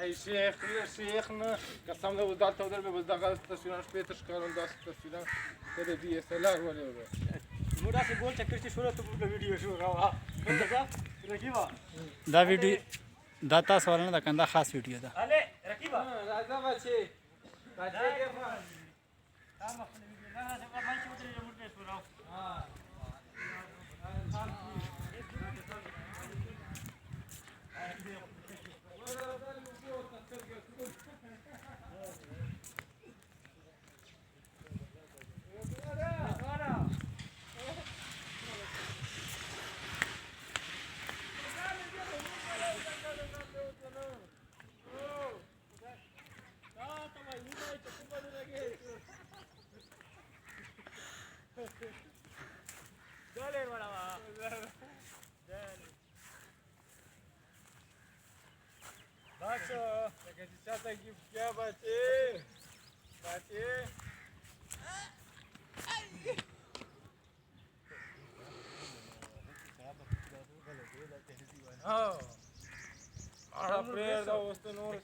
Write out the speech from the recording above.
ای شیخ یه شیخ نه قسم ده وزدار تو در به وزدار تصویرش پیتش کارون دست تصویران کده دی اس ال آر वाले होगा मोड़ा से बोल चक्कर से छोड़ो तो पूरा वीडियो शो रहा है रखीबा دا ویډیو دا تاسو ولنه دا کنده خاص ویډیو ده अले रखीबा राजा बच्चे बच्चे के पास काम अपने वीडियो ना से माइक उतरे मुझे शो रहा हां Dale, hermano. Dale. Bacho, que se chata que क्या बच्चे बच्चे हाँ, आड़ा प्रेयर दा उस तो नूर